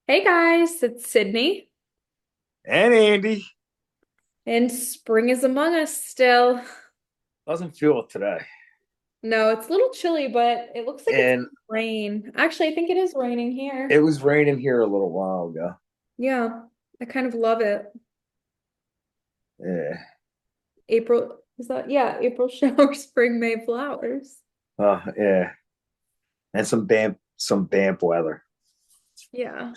Hey guys, it's Sydney, And Andy and spring is among us still. doesn't feel it today. No, it's a little chilly, but it looks like it's And gonna rain. Actually, I think it is raining it here. was raining here a little while ago. Yeah, I kind of love it. Yeah. April, is that? Yeah, April showers, spring, May flowers. Yeah. And some damp weather. Yeah,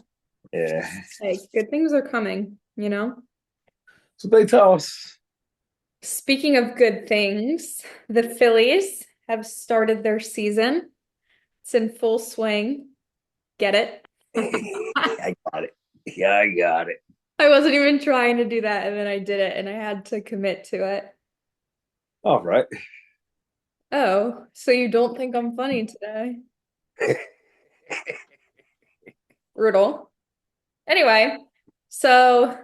Yeah. hey, good things are coming, you know? So they tell us. Speaking of good things, the Phillies have started their season. It's in full swing. Get it? I got it. Yeah, I got it. I wasn't even trying to do that, and then I did it, and I had to commit to it. All right. Oh, so you don't think I'm funny today? Brutal. Anyway, so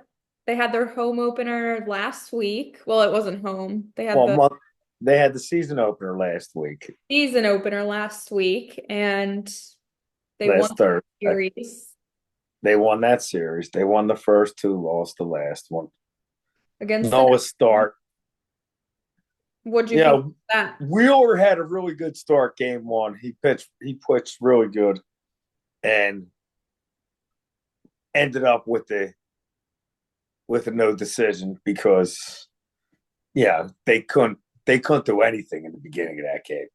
they had their home opener last week. Well, it wasn't home. They had Well, the they had the season opener last week, season opener last week, and they won last the Thursday. series They won that series. They won the first two, lost the last one. against the Noah Nationals. start. What'd you think of Yeah, that? Wheeler had a really good start game one. He pitched really good and ended up with a no decision because they couldn't do anything in the beginning of that game.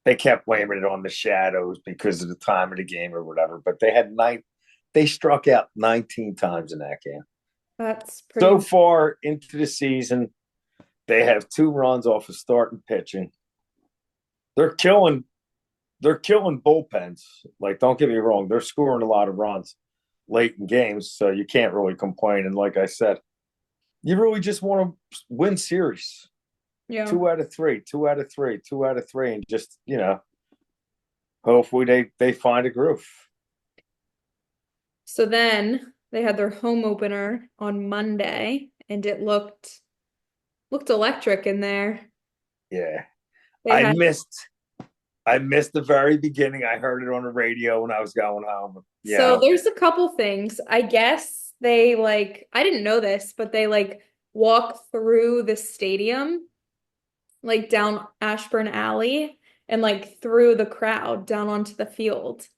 They kept blaming it on the shadows because of the time of the game or whatever. But they struck out 19 times in that game. That's So pretty. far into the season, they have 2 runs off of starting pitching. They're killing they're killing bullpens. Like, don't get me wrong, they're scoring a lot of runs late in games, so you can't really complain. And like I said, you really just want to win series. Yeah. 2 out of 3, 2 out of 3, 2 out of 3, and just hopefully they find a groove. So then they had their home opener on Monday, and it looked electric in there. Yeah, They I had missed I missed the very beginning. I heard it on the radio when I was going home. So Yeah, there's a couple things. I guess they like I didn't know this, but they like walk through the stadium, like down Ashburn Alley and like through the crowd down onto the field.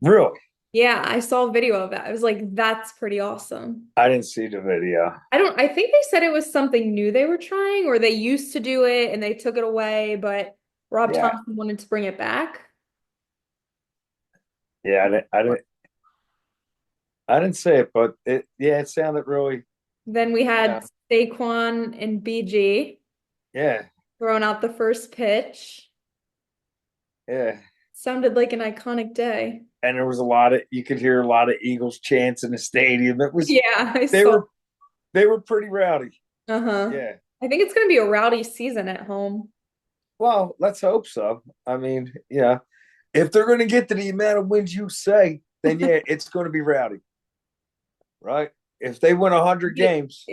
really. Yeah, I saw a video of that. I was like, that's pretty awesome. I didn't see the video. I think they said it was something new they were trying, or they used to do it and they took it away, but Rob Yeah, Thompson wanted to bring it back. yeah. I didn't say it, but it sounded really. Then we Yeah, had Saquon and BG yeah, throwing out the first pitch. yeah. Sounded like an iconic day. And there was a lot of you could hear a lot of Eagles chants in the stadium. It was Yeah, I they saw. were they were pretty rowdy. Uh-huh. Yeah. I think it's gonna be a rowdy season at home. Well, let's hope so. I mean, yeah, if they're going to get to the amount of wins you say, then yeah, it's going to be rowdy, right? If they win 100 games,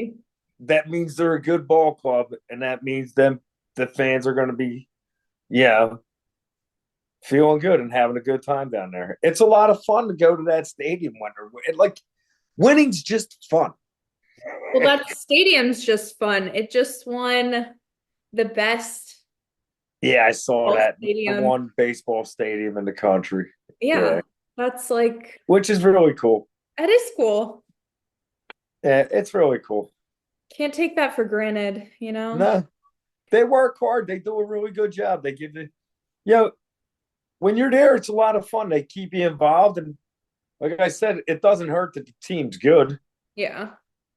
that means they're a good ball club, and that means the fans are going to be, yeah, feeling good and having a good time down there. It's a lot of fun to go to that stadium when like winning's just fun. Well, that stadium's just fun. It just won the best Yeah, I saw ball that number stadium. one baseball stadium in the country. Yeah, Yeah, that's like which is really cool. that is cool. Yeah, it's really cool. Can't take that for granted, you know? No, they work hard. They do a really good job. They give when you're there, it's a lot of fun. They keep you involved, and like I said, it doesn't hurt that the team's good. Yeah.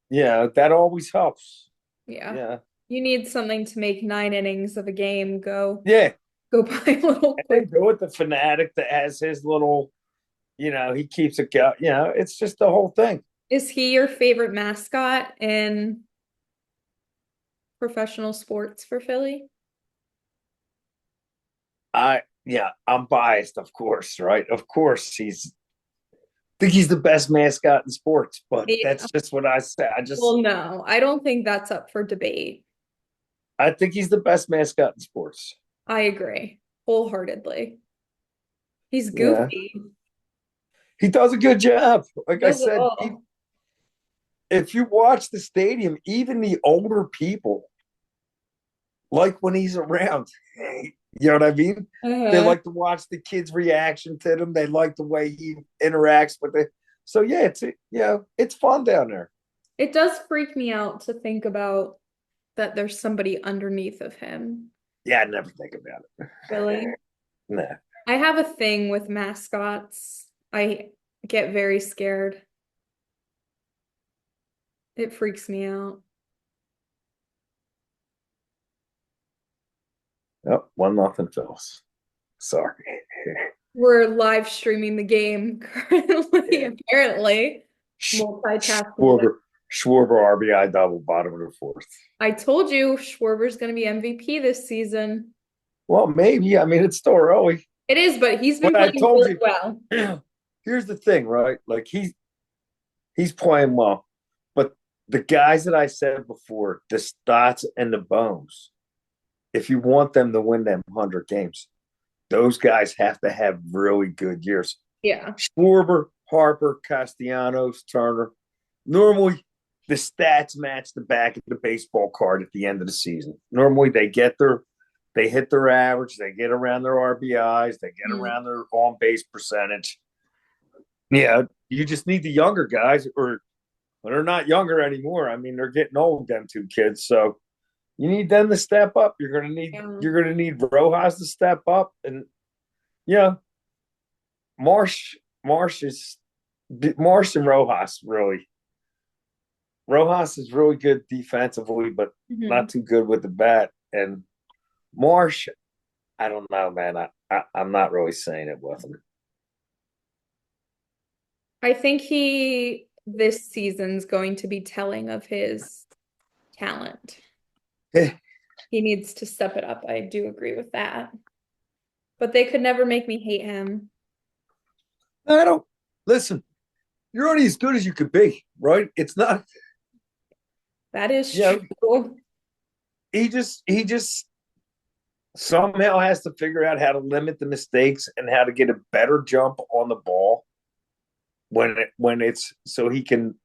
Yeah, that always helps. Yeah. Yeah, You need something to make 9 innings of a game yeah. go by a little And they quick. do it. The fanatic that has his little, he keeps it going. It's just the whole thing. Is he your favorite mascot in professional sports for Philly? I'm biased, of course, right? Of course, think he's the best mascot in sports, but Yeah. that's just what I say. Well, no, I don't think that's up for debate. I think he's the best mascot in sports. I agree wholeheartedly. He's Yeah. goofy. He does a good job. Like I Does it said, all. if you watch the stadium, even the older people like when he's around. You know what I mean? They Uh-huh. like to watch the kids' reaction to them. They like the way he interacts with it. So yeah, it's fun down there. It does freak me out to think about that there's somebody underneath of him. Yeah, I never think about it. Really? Nah. I have a thing with mascots. I get very scared. It freaks me out. Oh, 1-0 Phillies. Sorry. We're live streaming the game currently, Yeah. apparently. Multitasking. Schwarber, Schwarber RBI double, bottom of the fourth. I told you Schwarber's going to be MVP this season. Well, maybe. I mean, it's still early. It is, but he's been But I playing told really you, well. here's the thing, right? Like he's playing well. But the guys that I said before, the Stotts and the Bones, if you want them to win them 100 games, those guys have to have really good years. Yeah. Schwarber, Harper, Castellanos, Turner. Normally, the stats match the back of the baseball card at the end of the season. Normally, they hit their average, they get around their RBIs, they get Mhm. around their on base percentage. Yeah, you just need the younger guys, or well, they're not younger anymore. I mean, they're getting old, them two kids. So you need them to step up. Yeah. You're gonna need Rojas to step up, and yeah, Marsh Marsh is Marsh and Rojas really. Rojas is really good defensively, but not Mhm. too good with the bat. And Marsh, I don't know, man. I'm not really saying it with him. I think this season's going to be telling of his talent. He needs to step it up. I do agree with that. But they could never make me hate him. I don't listen. You're only as good as you could be, right? It's not. That is You know, true. he just somehow has to figure out how to limit the mistakes and how to get a better jump on the ball when it's so he can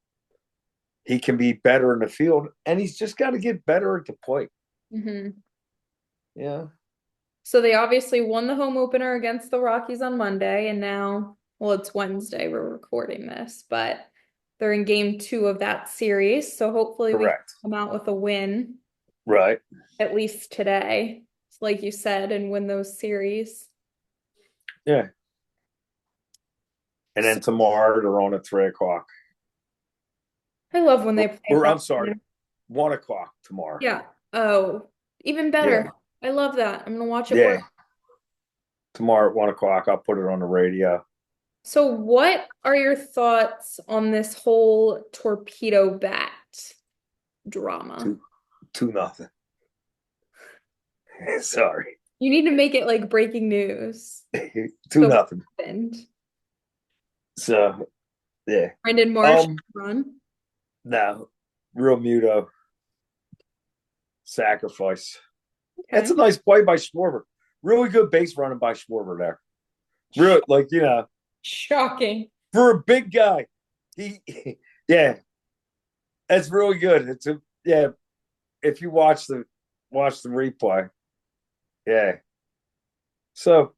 be better in the field, and he's just got to get better at the plate. Hmm. Yeah, So they obviously won the home opener against the Rockies on Monday, and now, well, it's Wednesday, we're recording this, but they're in game two of that series. So hopefully we can correct. come out with a win, Right. at least today, like you said, and win those series. Yeah. And So then tomorrow they're on at 3 o'clock. I love when they play at Or that I'm sorry, time. 1 o'clock tomorrow. Yeah. Oh, even Yeah. better. I love that. I'm gonna watch it work. Yeah. Tomorrow at 1 o'clock, I'll put it on the radio. So what are your thoughts on this whole torpedo bat drama? 2-2-0. Sorry. You need to make it like breaking news. 2 So what nothing. happened? So yeah. Brendan Marsh Um run. no. Real muto sacrifice. That's Okay. a nice play by Schwarber. Really good base running by Schwarber there. Real like, Shocking. for a big guy. He yeah, that's really good. It's a yeah, if you watch the replay. Yeah. So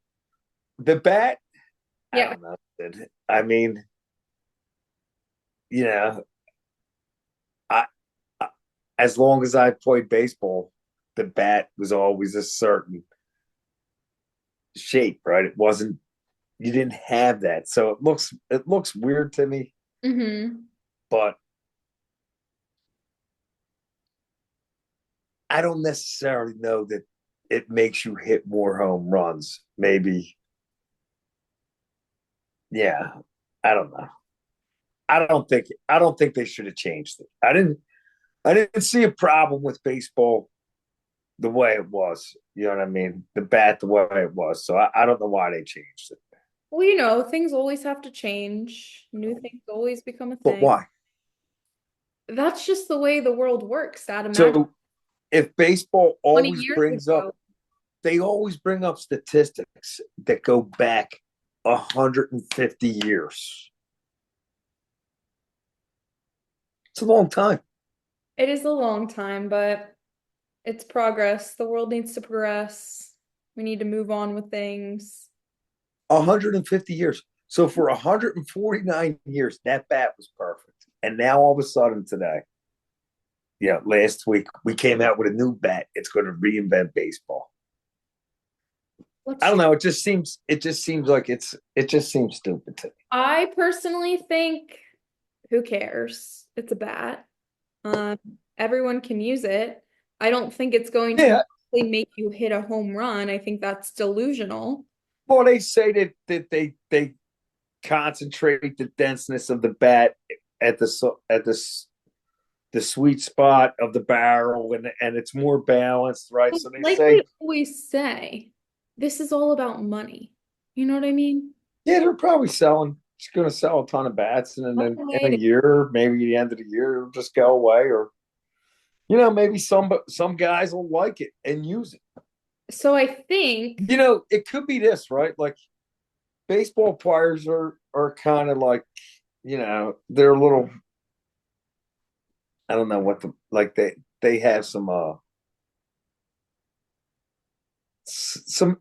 the bat, I Yeah. don't know. I mean, you know, I, I as long as I played baseball, the bat was always a certain shape, right? It wasn't you didn't have that. So it looks weird to me, Hmm. but I don't necessarily know that it makes you hit more home runs. Maybe, yeah. I don't know. I don't think they should have changed it. I didn't see a problem with baseball the way it was. You know what I mean? The bat the way it was. So I don't know why they changed it. Well, things always have to change. New things always become a But thing. why? That's just the way the world works, I'd imagine. So if baseball 20 always years brings up, ago. they always bring up statistics that go back 150 years. It's a long time. It is a long time, but it's progress. The world needs to progress. We need to move on with things. 150 years. So for 149 years, that bat was perfect. And now all of a sudden today, last week we came out with a new bat. It's going to reinvent baseball. I Let's don't know. It just seems like it just seems stupid to me. I personally think, who cares? It's a bat. Um, Everyone can use it. I don't think it's going to Yeah. really make you hit a home run. I think that's delusional. Well, they say that they concentrate the denseness of the bat at the sweet spot of the barrel, and it's more balanced, right? But So they like we say, always say, this is all about money. You know what I mean? yeah, they're probably selling. Just going to sell a ton of bats, and then in a Okay. year, maybe the end of the year, it'll just go away, or maybe some guys will like it and use it. So I think, It could be this, right? Like baseball players are kind of like, they're a little. I don't know what the like they have some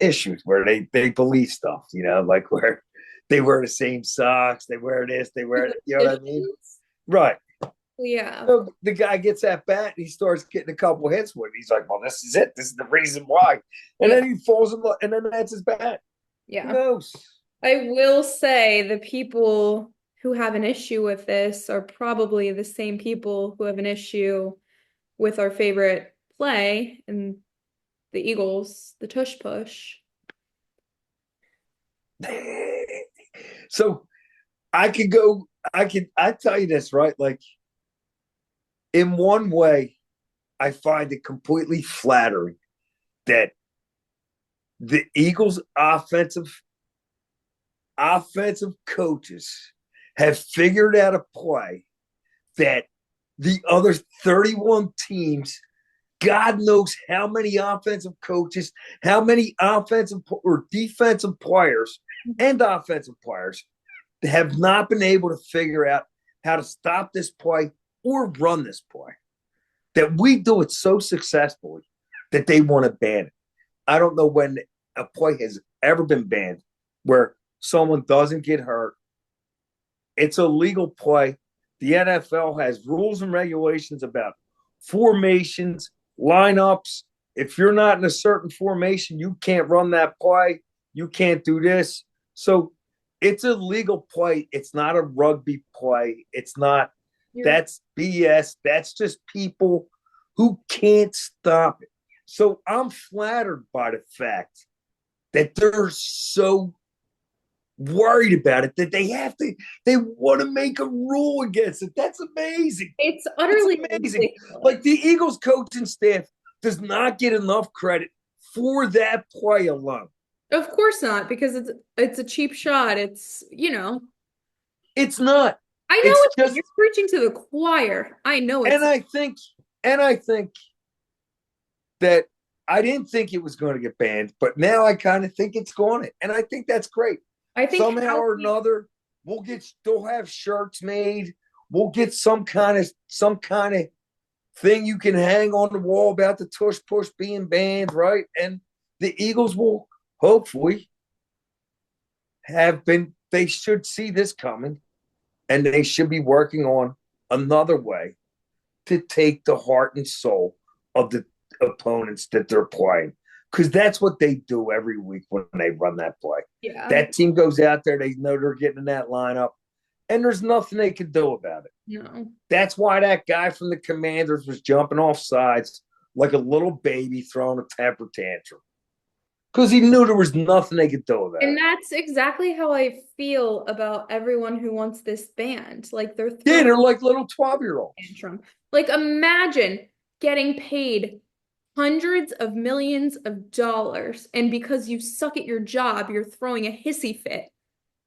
issues where they believe stuff, like where they wear the same socks, they wear this, they wear, you know what I mean? Right. yeah, So the guy gets that bat and he starts getting a couple hits with it. He's like, well, this is it. This is the reason why. And yeah, then he falls in love, and then that's his bat. Who yeah. knows? I will say the people who have an issue with this are probably the same people who have an issue with our favorite play in the Eagles, the Tush Push. So I could go, I tell you this, right? Like in one way, I find it completely flattering that the Eagles offensive coaches have figured out a play that the other 31 teams, God knows how many offensive coaches, how many offensive or defensive players and offensive players have not been able to figure out how to stop this play or run this play. That we do it so successfully that they want to ban it. I don't know when a play has ever been banned where someone doesn't get hurt. It's a legal play. The NFL has rules and regulations about formations, lineups. If you're not in a certain formation, you can't run that play. You can't do this. So it's a legal play. It's not a rugby play. It's not, You're that's BS. That's just people who can't stop it. So I'm flattered by the fact that they're so worried about it that they want to make a rule against it. That's amazing. It's It's utterly amazing. ridiculous. Like the Eagles coaching staff does not get enough credit for that play alone. Of course not, because it's a cheap shot. It's not. I It's know you're just preaching to the choir. I know and it's I think that I didn't think it was going to get banned, but now I kind of think it's going to. And I think that's great. I think Somehow how or another, they'll have shirts made. We'll get some kind of thing you can hang on the wall about the tush push being banned, right? And the Eagles will hopefully they should see this coming and they should be working on another way to take the heart and soul of the opponents that they're playing. Because that's what they do every week when they run that play. yeah. That team goes out there, they know they're getting in that lineup, and there's nothing they can do about it. No. That's why that guy from the Commanders was jumping off sides like a little baby throwing a temper tantrum because he knew there was nothing they could do about And it. that's exactly how I feel about everyone who wants this banned. Like they're Yeah, throwing they're like little 12-year-olds. a tantrum. Like imagine getting paid hundreds of millions of dollars, and because you suck at your job, you're throwing a hissy fit.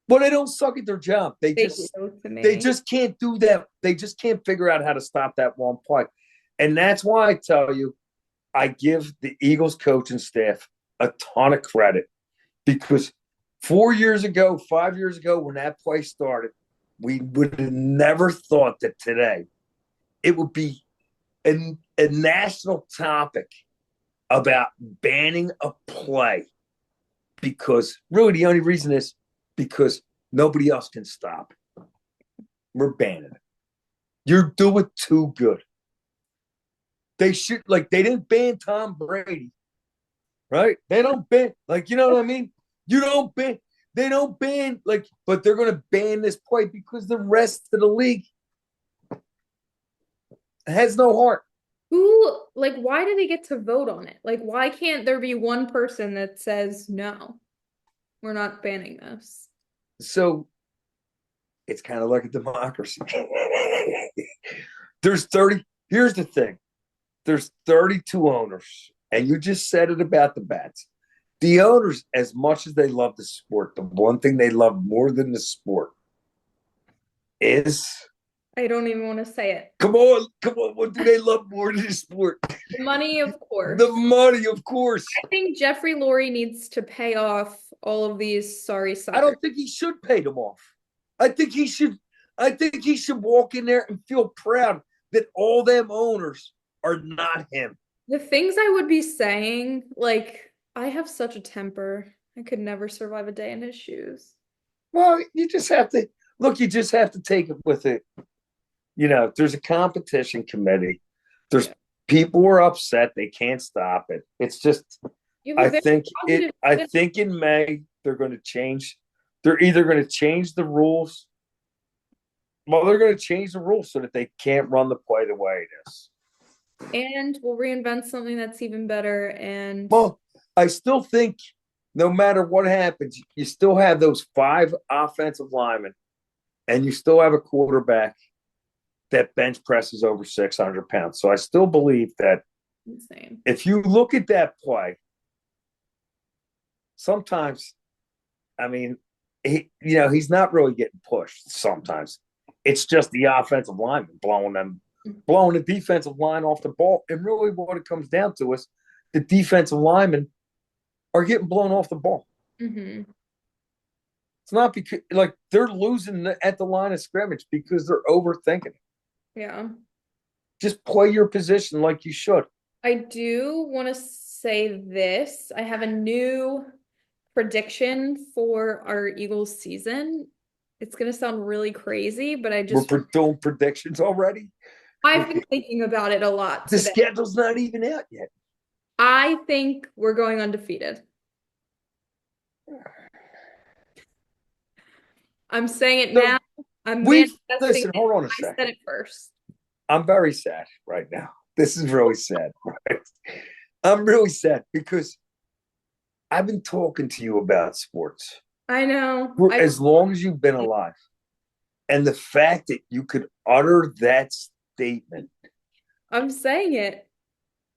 But they don't suck at their job. They They just do to they me. just can't do that. They just can't figure out how to stop that one play. And that's why I tell you, I give the Eagles coaching staff a ton of credit because 4 years ago, 5 years ago, when that play started, we would have never thought that today it would be a national topic about banning a play because really the only reason is because nobody else can stop. We're banning it. You're doing too good. They should like they didn't ban Tom Brady, right? They don't ban like you know what I mean. You don't ban. They don't ban like, but they're going to ban this play because the rest of the league has no heart. Who, like, why do they get to vote on it? Like, why can't there be one person that says, no, we're not banning this? So it's kind of like a democracy. There's 30. Here's the thing there's 32 owners, and you just said it about the bats. The owners, as much as they love the sport, the one thing they love more than the sport is I don't even want to say it. come on. What do they love more than the sport? The money, of The course. money, of course. I think Jeffrey Lurie needs to pay off all of these sorry I suckers. don't think he should pay them off. I think he should. I think he should walk in there and feel proud that all them owners are not him. The things I would be saying, like, I have such a temper. I could never survive a day in his shoes. Well, you just have to look. You just have to take it with it. You know, there's a competition committee. There's Yeah. people are upset. They can't stop it. It's just. You have a I very think it. positive I spin. think in May they're going to change. They're either going to change the rules. Well, they're going to change the rules so that they can't run the play the way it is. And we'll reinvent something that's even better. And Well, I still think no matter what happens, you still have those five offensive linemen, and you still have a quarterback that bench presses over 600 pounds. So I still believe that insane. if you look at that play, sometimes, I mean, he's not really getting pushed. Sometimes it's just the offensive lineman blowing the defensive line off the ball. And really, what it comes down to is the defensive linemen are getting blown off the ball. Hmm. It's not because like they're losing at the line of scrimmage because they're overthinking it. Yeah. Just play your position like you should. I do want to say this. I have a new prediction for our Eagles season. It's going to sound really crazy, but We're doing predictions already. I've been thinking about it a lot The today. schedule's not even out yet. I think we're going undefeated. I'm saying it So now. I'm we've manifesting listen. it. Hold on a I second. said it first. I'm very sad right now. This is really sad. Right? I'm really sad because I've been talking to you about sports I know. for as long as you've been alive, and the fact that you could utter that statement, I'm saying it.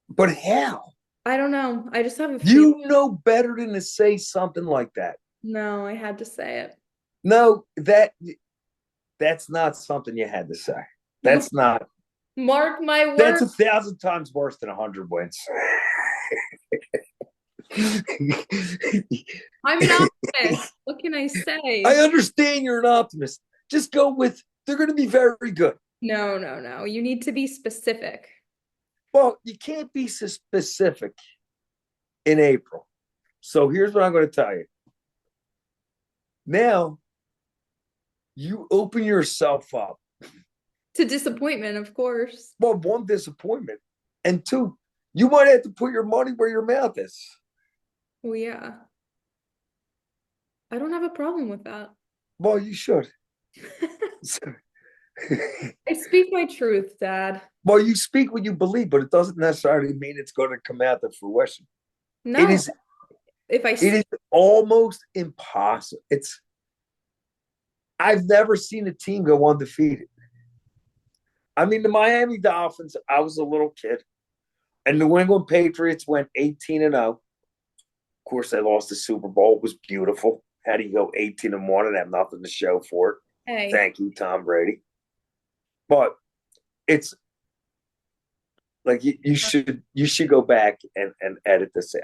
but how? I don't know. I just have a feeling. You know better than to say something like that. No, I had to say it. No, that's not something you had to say. That's not. Mark my That's word. 1,000 times worse than 100 wins. I'm an optimist. What can I I say? understand you're an optimist. Just go with they're going to be very good. No, no, no. You need to be specific. Well, you can't be so specific in April. So here's what I'm going to tell you. Now, you open yourself up. To disappointment, of course. Well, one, disappointment. And two, you might have to put your money where your mouth is. Well, yeah. I don't have a problem with that. Well, you should. I speak my truth, Dad. Well, you speak what you believe, but it doesn't necessarily mean it's going to come out to fruition. It No, is if I it is almost impossible. I've never seen a team go undefeated. I mean, the Miami Dolphins, I was a little kid, and the New England Patriots went 18-0. Of course, they lost the Super Bowl. It was beautiful. How do you go 18-1 and have nothing to show for it? hey, Thank you, Tom Brady. But it's like you should go back and edit this out.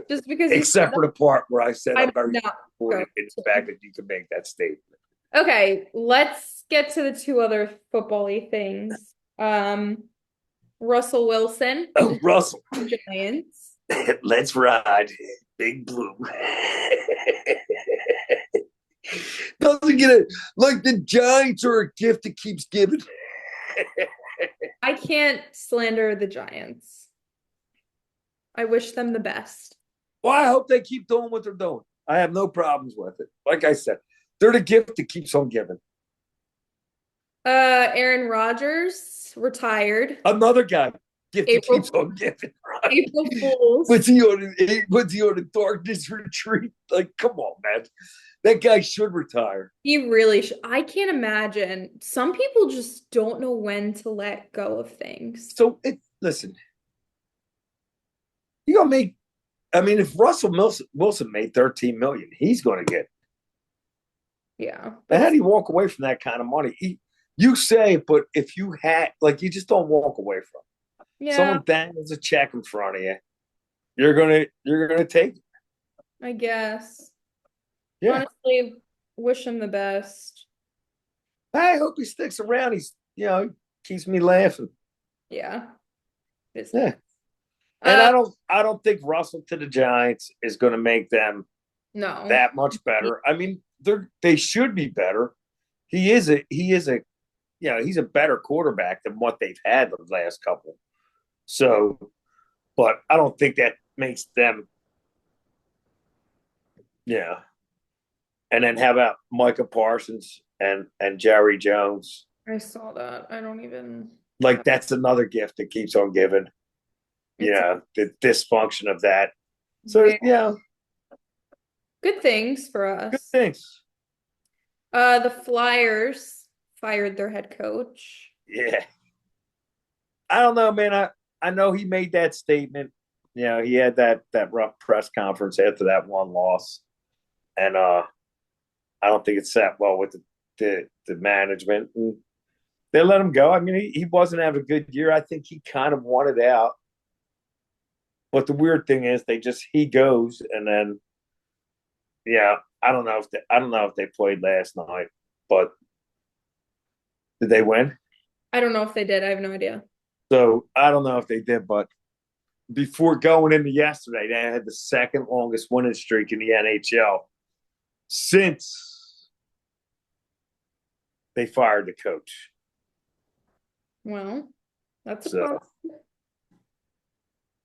just because you said Except that, for the part where I said I I'm did very not go disappointed in the to. fact that you can make that statement. Okay, let's get to the two other football-y things. Russell Wilson to Oh, the Russell, Giants. let's ride, Big Blue. Doesn't get it like the Giants are a gift that keeps giving. I can't slander the Giants. I wish them the best. Well, I hope they keep doing what they're doing. I have no problems with it. Like I said, they're the gift that keeps on giving. Aaron Rodgers retired. Another guy, gift that keeps April on giving. Right? April Fools. Was he on a darkness retreat? Like, come on, man. That guy should retire. He really should. I can't imagine. Some people just don't know when to let go of things. So listen, you gonna make. I mean, if Wilson made 13 million, he's going to get. Yeah, Now, how but do you walk away from that kind of money? You say, but if you had, like, you just don't walk away from it. yeah, Someone dangles a check in front of you, you're gonna take it. I guess. Yeah. Honestly, wish him the best. I hope he sticks around. He keeps me laughing. Yeah, it's Yeah. nice. And Uh, I don't think Russell to the Giants is going to make them no. that much better. I mean, they should be better. He is a he's a better quarterback than what they've had the last couple. So, but I don't think that makes them. Yeah. And then how about Micah Parsons and Jerry Jones? I saw that. I don't even. Like that's another gift that keeps on giving. It's The dysfunction of that. So very good things for good us. things. The Flyers fired their head coach. Yeah. I don't know, man. I know he made that statement. He had that rough press conference after that one loss, and I don't think it sat well with the management. And they let him go. I mean, he wasn't having a good year. I think he kind of wanted out. But the weird thing is, he goes, and then I don't know if they played last night, but did they win? I don't know if they did. I have no idea. So I don't know if they did, but before going into yesterday, they had the second longest winning streak in the NHL since they fired the coach. Well, that's a So, problem.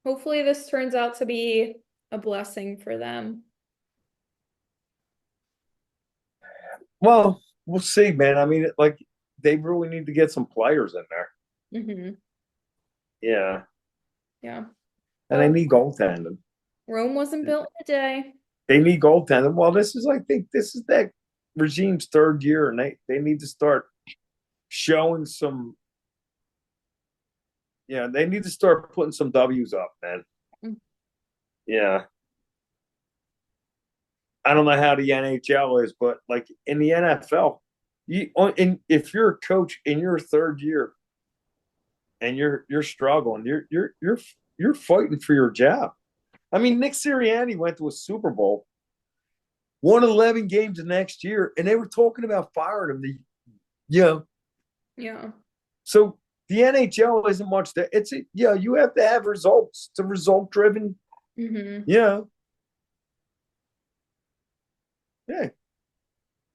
Hopefully, this turns out to be a blessing for them. well, we'll see, man. I mean, like they really need to get some players in there. Hmm. Yeah, Yeah. and they Well, need goaltending. Rome wasn't built in a day. They need goaltending. Well, I think this is that regime's third year, and they need to start showing some. Yeah, they need to start putting some W's up, man. Mm. Yeah. I don't know how the NHL is, but like in the NFL, if you're a coach in your third year and you're struggling, you're fighting for your job. I mean, Nick Sirianni went to a Super Bowl, won 11 games the next year, and they were talking about firing him. You know, Yeah. so the NHL isn't much that you have to have results. It's a result driven. Hmm. Yeah, yeah.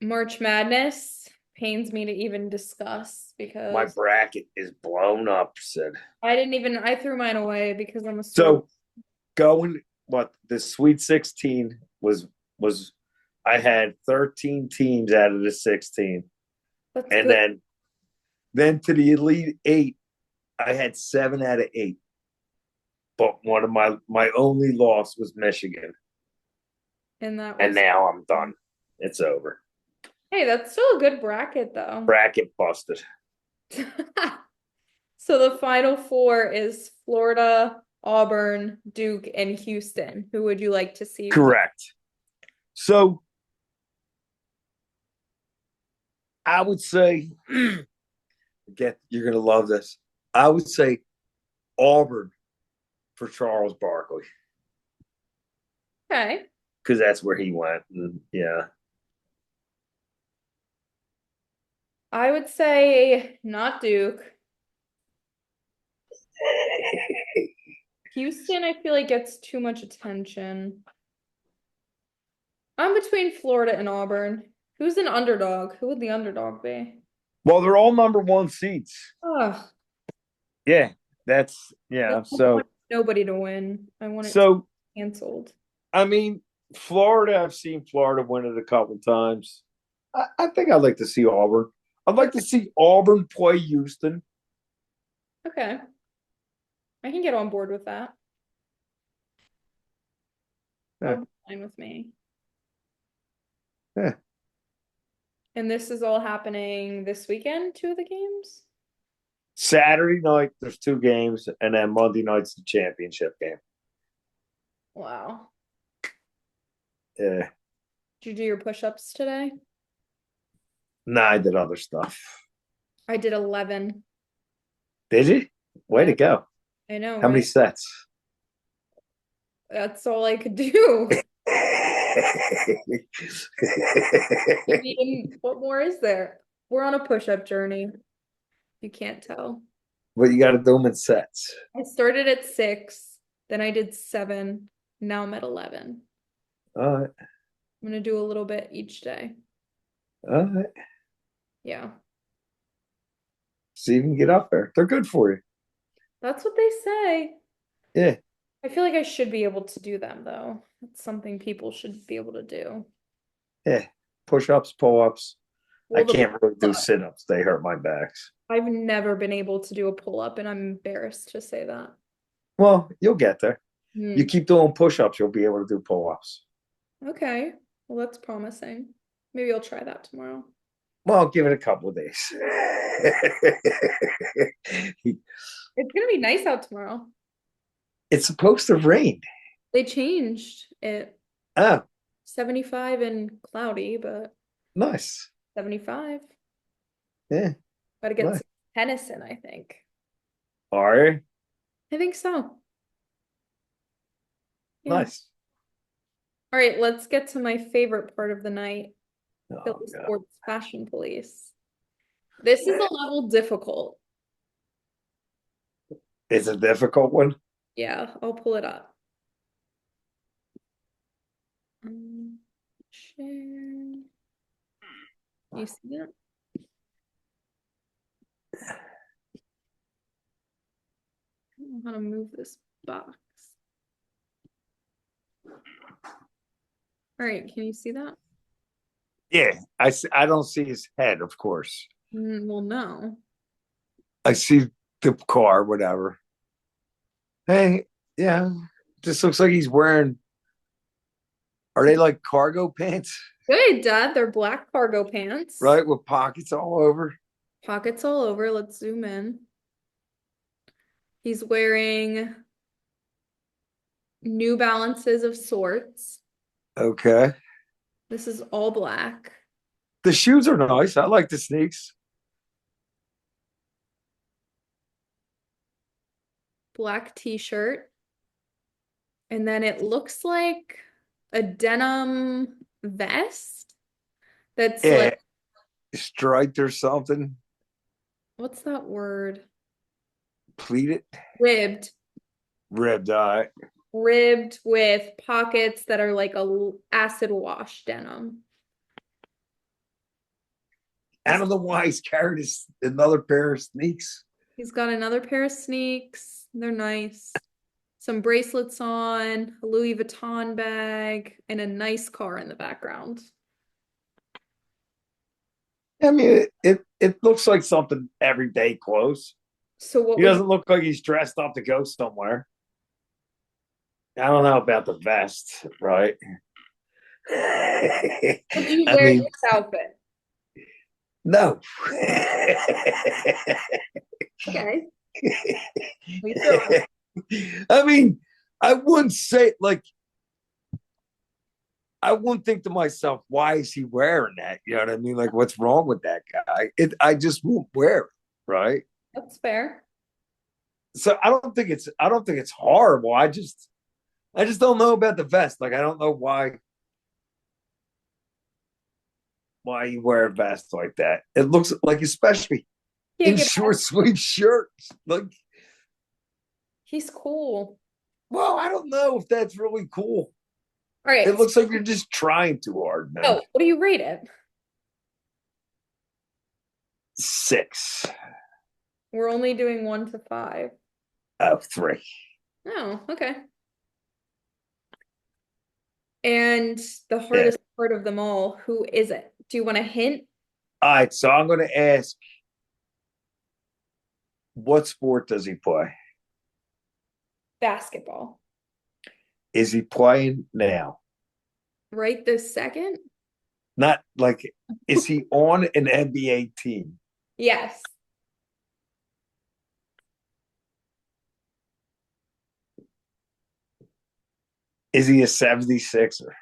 March Madness pains me to even discuss My because bracket is blown up. Said I threw mine away because I'm a sore. so. Going what the Sweet 16 was I had 13 teams out of the 16. That's And good. then to the Elite 8, I had 7 out of 8. But one of my only loss was Michigan. And that And was, now I'm done. It's over. hey, that's still a good bracket though. Bracket busted. So the final four is Florida, Auburn, Duke, and Houston. Who would you like to see play? Correct. So I would say you're gonna love this. I would say Auburn for Charles Barkley. Okay. Because that's where he went. And yeah. I would say not Duke. Houston, I feel like gets too much attention. I'm between Florida and Auburn. Who's an underdog? Who would the underdog be? Well, they're all number one seeds. Oh, Yeah, that's I yeah. want nobody to win. I want it So canceled. I mean, Florida. I've seen Florida win it a couple times. I think I'd like to see Auburn. I'd like to Okay. see Auburn play Houston. Okay. I can get on board with that. That Yeah, would be fine with me. yeah. And this is all happening this weekend, two of the games? Saturday night, there's two games, and then Monday night's the championship game. Wow. Yeah. Did you do your push-ups today? Nah, I did other stuff. I did 11. Did you? Way Yeah, to go. I know, How many right? sets? That's all I could do. I mean, what more is there? We're on a push-up journey. You can't tell. But you got to do them in sets. I started at 6, then I did 7. Now I'm at 11. All right. I'm gonna do a little bit each day. All right. Yeah. See if you can get up there. They're good for you. That's what they say. Yeah. I feel like I should be able to do them though. It's something people should be able to do. Yeah. Push ups, pull ups. I Well, the can't really do pull-up. sit ups. They hurt my backs. I've never been able to do a pull-up, and I'm embarrassed to say that. Well, you'll get there. You Hmm. keep doing push ups, you'll be able to do pull ups. Okay. Well, that's promising. Maybe I'll try that tomorrow. Well, give it a couple of days. It's gonna be nice out tomorrow. It's supposed to rain. They changed it Oh, 75 and cloudy, but nice. 75. Yeah, Gotta get nice. some tennis in, I think. All right, I think so. Yeah. nice. All right, let's get to my favorite part of the night, Oh, Philly God. Sports Fashion Police. This is a level difficult. It's a difficult one. Yeah, I'll pull it up. Share. You see that? I don't know how to move this box. All right, can you see that? Yeah, I don't see his head, of course. Well, no. I see the car, whatever. Hey, yeah, just looks like he's wearing. Are they like cargo pants, Good, Dad. They're black cargo pants. right, with pockets all over? Pockets all over. Let's zoom in. He's wearing New Balances of sorts. Okay. This is all black. The shoes are nice. I like the sneaks. Black t-shirt. And then it looks like a denim vest that's like, Yeah, striped or something. what's that word? Pleated, Ribbed. ribbed eye. Ribbed with pockets that are like a acid wash denim. I don't know why he's carrying another pair of sneaks. He's got another pair of sneaks. They're nice. Some bracelets on, a Louis Vuitton bag, and a nice car in the background. I mean, it looks like something everyday clothes. So what He would you doesn't look like he's dressed up to go somewhere. I don't know about the vest, right? would you I wear in mean, this outfit? no. Okay. Me too. I mean, I wouldn't say like I wouldn't think to myself, why is he wearing that? You know what I mean? Like, what's wrong with that guy? I just won't wear it, right? That's fair. So I don't think it's horrible. I just don't know about the vest. Like, I don't know why. why you wear a vest like that? It looks like, especially Can't in get short sleeve shirts. Like, He's cool. well, I don't know if that's really cool. All It right. looks like you're just trying too hard, man. Oh, what do you rate it? 6 We're only doing 1 to 5. out of 3. Oh, okay. And the Yeah. hardest part of them all, who is it? Do you want a hint? All right. So I'm going to ask, what sport does he play? Basketball. Is he playing now? Right this second? Not like, is he on an NBA team? Yes. Is he a 76er?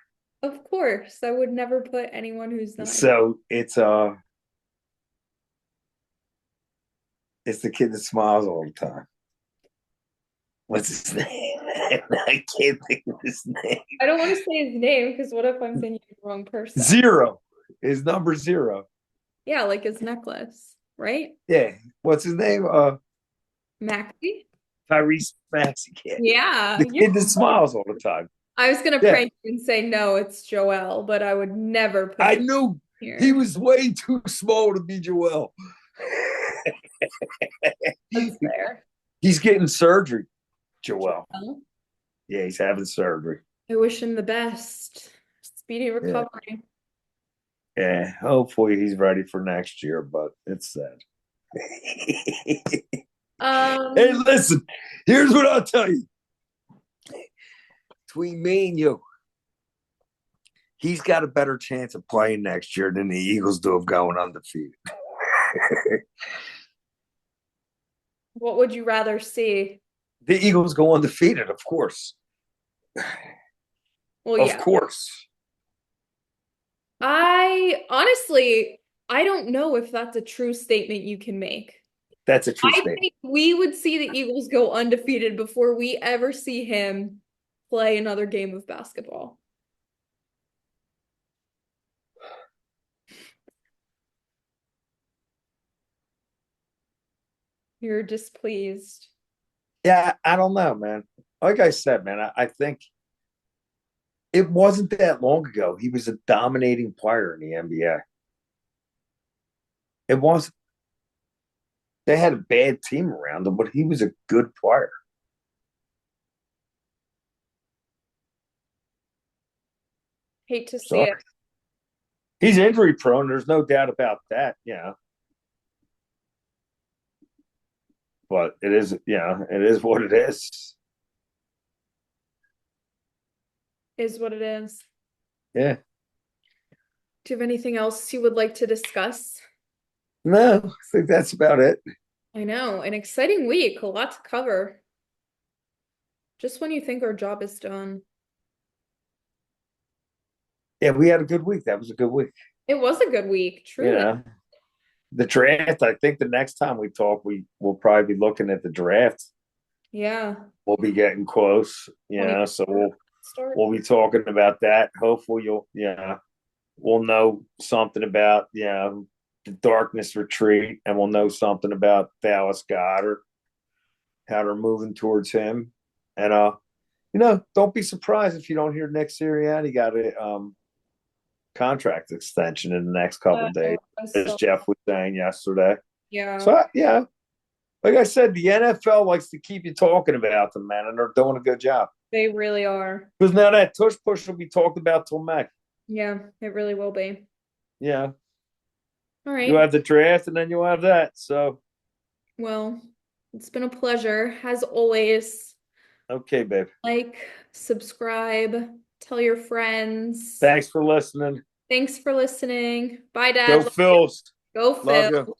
Of course. I would never put anyone who's not. So it's the kid that smiles all the time. What's his name? I can't think of his name. I don't want to say his name because what if I'm thinking of the wrong person? Zero. His number 0. Yeah, like his necklace, right? Yeah. What's his name? Maxie? Tyrese Maxey kid. Yeah. The Yeah. kid that smiles all the time. I was gonna Yeah. prank you and say no, it's Joel, but I would never put I Joel knew he here. was way too small to be Joel. That's fair. He's getting surgery, Joel. Joel. Yeah, he's having surgery. I wish him the best. Speedy Yeah. recovery. Yeah. Hopefully he's ready for next year, but it's sad. Hey, Um, listen, here's what I'll tell you. Between me and you, he's got a better chance of playing next year than the Eagles do of going undefeated. what would you rather see? The Eagles go undefeated, of course. Well, Of yeah. course. I honestly, I don't know if that's a true statement you can make. That's a true I statement. think we would see the Eagles go undefeated before we ever see him play another game of basketball. You're displeased. Yeah, I don't know, man. Like I said, man, I think it wasn't that long ago. He was a dominating player in the NBA. It wasn't. They had a bad team around him, but he was a good player. Hate to see Sorry. it. He's injury prone. There's no doubt about that. But it is, it is what it is. Is what it is. Yeah. Do you have anything else you would like to discuss? No, I think that's about it. I know, an exciting week, a lot to cover. Just when you think our job is done. Yeah, we had a good week. That was a good week. It was a good week, You truly. know, the draft, I think the next time we talk, we will probably be looking at the draft. Yeah. We'll be getting close, 20 so we'll start. we'll be talking about that. Hopefully we'll know something about, the darkness retreat, and we'll know something about Dallas Goddard, how they're moving towards him. And don't be surprised if you don't hear Nick Sirianni got a contract extension in the next couple of days, as So, Jeff was saying yesterday. yeah, So yeah, like I said, the NFL likes to keep you talking about them, man, and they're doing a good job. they really are. Because now that tush push will be talked about till May. Yeah, it really will be. Yeah, All you right. have the draft, and then you'll have that. So Well, it's been a pleasure. As always, okay, babe. like, subscribe, tell your friends. Thanks for listening. Thanks for listening. Bye, Go Dad. Phils. Go, Love Phil. you.